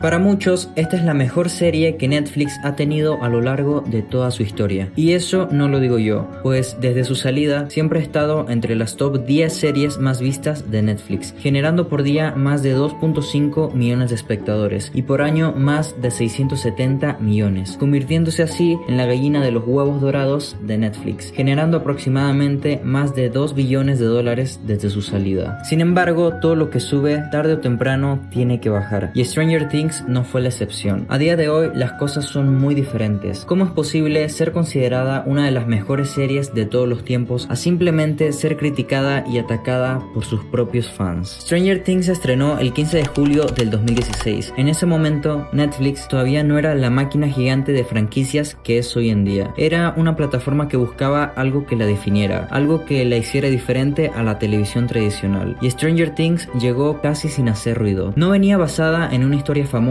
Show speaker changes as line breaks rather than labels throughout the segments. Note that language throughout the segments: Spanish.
Para muchos, esta es la mejor serie que Netflix ha tenido a lo largo de toda su historia. Y eso no lo digo yo, pues desde su salida siempre ha estado entre las top 10 series más vistas de Netflix, generando por día más de 2.5 millones de espectadores y por año más de 670 millones, convirtiéndose así en la gallina de los huevos dorados de Netflix, generando aproximadamente más de 2 billones de dólares desde su salida. Sin embargo, todo lo que sube tarde o temprano tiene que bajar, y Stranger Things no fue la excepción. A día de hoy las cosas son muy diferentes. ¿Cómo es posible ser considerada una de las mejores series de todos los tiempos a simplemente ser criticada y atacada por sus propios fans? Stranger Things se estrenó el 15 de julio del 2016. En ese momento Netflix todavía no era la máquina gigante de franquicias que es hoy en día. Era una plataforma que buscaba algo que la definiera, algo que la hiciera diferente a la televisión tradicional. Y Stranger Things llegó casi sin hacer ruido. No venía basada en una historia famosa,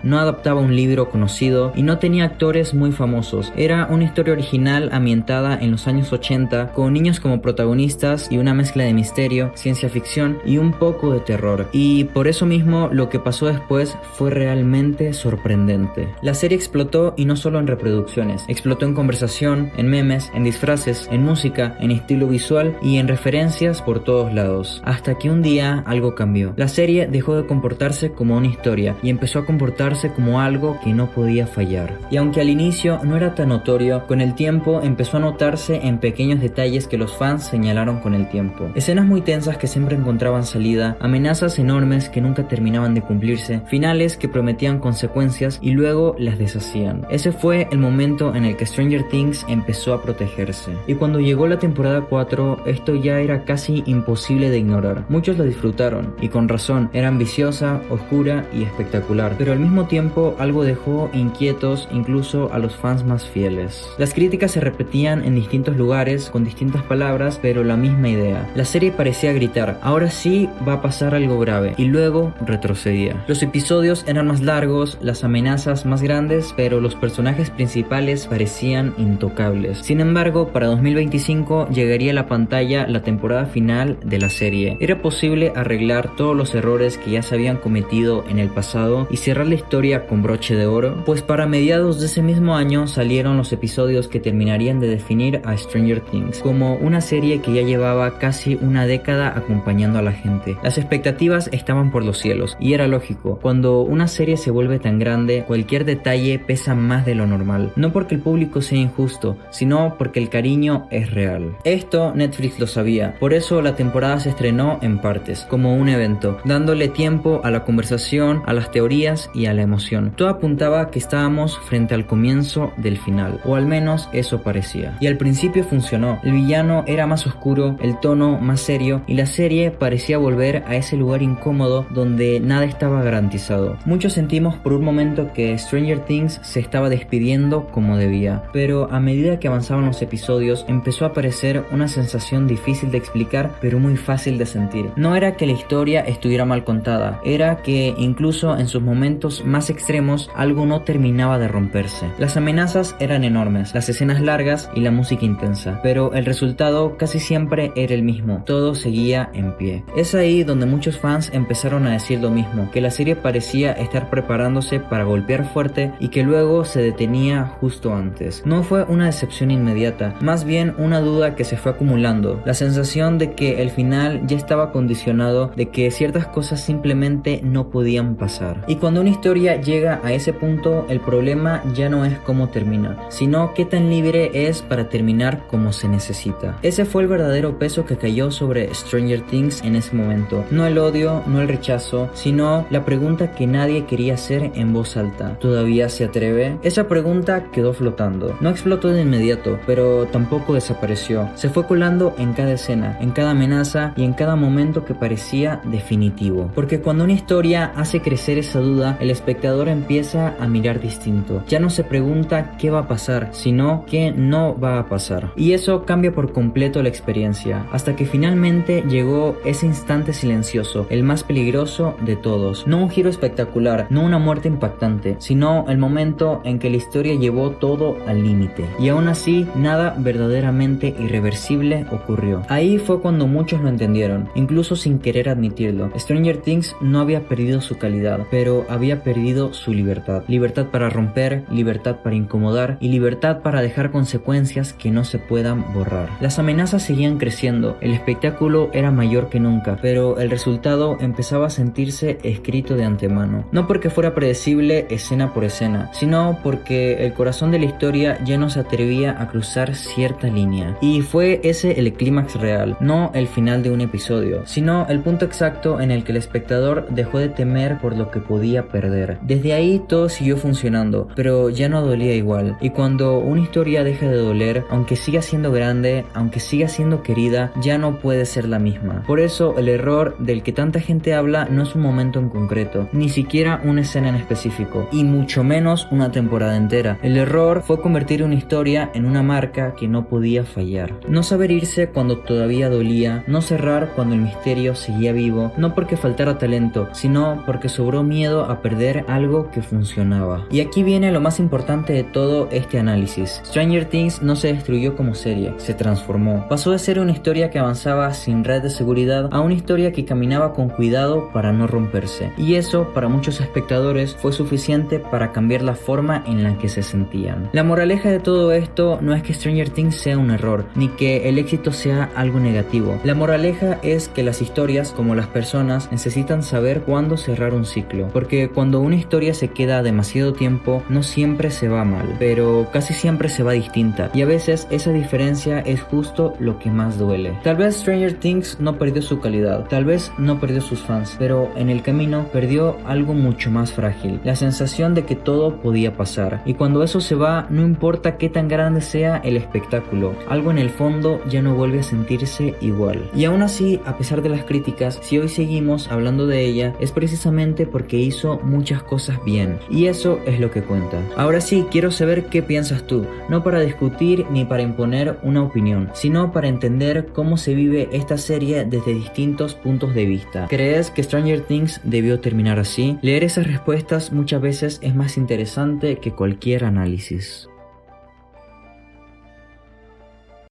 no adaptaba un libro conocido y no tenía actores muy famosos. Era una historia original ambientada en los años 80 con niños como protagonistas y una mezcla de misterio, ciencia ficción y un poco de terror. Y por eso mismo lo que pasó después fue realmente sorprendente. La serie explotó, y no solo en reproducciones, explotó en conversación, en memes, en disfraces, en música, en estilo visual y en referencias por todos lados. Hasta que un día algo cambió. La serie dejó de comportarse como una historia y empezó a comportarse como algo que no podía fallar. Y aunque al inicio no era tan notorio, con el tiempo empezó a notarse en pequeños detalles que los fans señalaron con el tiempo. Escenas muy tensas que siempre encontraban salida, amenazas enormes que nunca terminaban de cumplirse, finales que prometían consecuencias y luego las deshacían. Ese fue el momento en el que Stranger Things empezó a protegerse. Y cuando llegó la temporada 4, esto ya era casi imposible de ignorar. Muchos lo disfrutaron, y con razón. Era ambiciosa, oscura y espectacular, pero al mismo tiempo algo dejó inquietos incluso a los fans más fieles. Las críticas se repetían en distintos lugares, con distintas palabras, pero la misma idea. La serie parecía gritar: ahora sí va a pasar algo grave, y luego retrocedía. Los episodios eran más largos, las amenazas más grandes, pero los personajes principales parecían intocables. Sin embargo, para 2025 llegaría a la pantalla la temporada final de la serie. Era posible arreglar todos los errores que ya se habían cometido en el pasado y cerrar la historia con broche de oro, pues para mediados de ese mismo año salieron los episodios que terminarían de definir a Stranger Things como una serie que ya llevaba casi una década acompañando a la gente. Las expectativas estaban por los cielos, y era lógico. Cuando una serie se vuelve tan grande, cualquier detalle pesa más de lo normal, no porque el público sea injusto, sino porque el cariño es real. Esto Netflix lo sabía, por eso la temporada se estrenó en partes, como un evento, dándole tiempo a la conversación, a las teorías y a la emoción. Todo apuntaba que estábamos frente al comienzo del final, o al menos eso parecía. Y al principio funcionó. El villano era más oscuro, el tono más serio, y la serie parecía volver a ese lugar incómodo donde nada estaba garantizado. Muchos sentimos por un momento que Stranger Things se estaba despidiendo como debía, pero a medida que avanzaban los episodios empezó a aparecer una sensación difícil de explicar, pero muy fácil de sentir. No era que la historia estuviera mal contada, era que incluso en sus momentos más extremos algo no terminaba de romperse. Las amenazas eran enormes, las escenas largas y la música intensa, pero el resultado casi siempre era el mismo: todo seguía en pie. Es ahí donde muchos fans empezaron a decir lo mismo, que la serie parecía estar preparándose para golpear fuerte y que luego se detenía justo antes. No fue una decepción inmediata, más bien una duda que se fue acumulando, la sensación de que el final ya estaba condicionado, de que ciertas cosas simplemente no podían pasar. Y cuando una historia llega a ese punto, el problema ya no es cómo termina, sino qué tan libre es para terminar como se necesita. Ese fue el verdadero peso que cayó sobre Stranger Things en ese momento. No el odio, no el rechazo, sino la pregunta que nadie quería hacer en voz alta: ¿todavía se atreve? Esa pregunta quedó flotando. No explotó de inmediato, pero tampoco desapareció. Se fue colando en cada escena, en cada amenaza y en cada momento que parecía definitivo. Porque cuando una historia hace crecer esa duda, el espectador empieza a mirar distinto. Ya no se pregunta qué va a pasar, sino qué no va a pasar. Y eso cambia por completo la experiencia, hasta que finalmente llegó ese instante silencioso, el más peligroso de todos. No un giro espectacular, no una muerte impactante, sino el momento en que la historia llevó todo al límite. Y aún así, nada verdaderamente irreversible ocurrió. Ahí fue cuando muchos lo entendieron, incluso sin querer admitirlo. Stranger Things no había perdido su calidad, pero pero había perdido su libertad. Libertad para romper, libertad para incomodar y libertad para dejar consecuencias que no se puedan borrar. Las amenazas seguían creciendo, el espectáculo era mayor que nunca, pero el resultado empezaba a sentirse escrito de antemano. No porque fuera predecible escena por escena, sino porque el corazón de la historia ya no se atrevía a cruzar cierta línea. Y fue ese el clímax real, no el final de un episodio, sino el punto exacto en el que el espectador dejó de temer por lo que podía perder. Desde ahí todo siguió funcionando, pero ya no dolía igual. Y cuando una historia deja de doler, aunque siga siendo grande, aunque siga siendo querida, ya no puede ser la misma. Por eso el error del que tanta gente habla no es un momento en concreto, ni siquiera una escena en específico, y mucho menos una temporada entera. El error fue convertir una historia en una marca que no podía fallar. No saber irse cuando todavía dolía, no cerrar cuando el misterio seguía vivo, no porque faltara talento, sino porque sobró miedo a perder algo que funcionaba. Y aquí viene lo más importante de todo este análisis. Stranger Things no se destruyó como serie, se transformó. Pasó de ser una historia que avanzaba sin red de seguridad a una historia que caminaba con cuidado para no romperse. Y eso, para muchos espectadores, fue suficiente para cambiar la forma en la que se sentían. La moraleja de todo esto no es que Stranger Things sea un error, ni que el éxito sea algo negativo. La moraleja es que las historias, como las personas, necesitan saber cuándo cerrar un ciclo, porque cuando una historia se queda demasiado tiempo, no siempre se va mal, pero casi siempre se va distinta, y a veces esa diferencia es justo lo que más duele. Tal vez Stranger Things no perdió su calidad, tal vez no perdió sus fans, pero en el camino perdió algo mucho más frágil, la sensación de que todo podía pasar, y cuando eso se va, no importa qué tan grande sea el espectáculo, algo en el fondo ya no vuelve a sentirse igual. Y aún así, a pesar de las críticas, si hoy seguimos hablando de ella, es precisamente porque hizo muchas cosas bien, y eso es lo que cuenta. Ahora sí, quiero saber qué piensas tú, no para discutir ni para imponer una opinión, sino para entender cómo se vive esta serie desde distintos puntos de vista. ¿Crees que Stranger Things debió terminar así? Leer esas respuestas muchas veces es más interesante que cualquier análisis.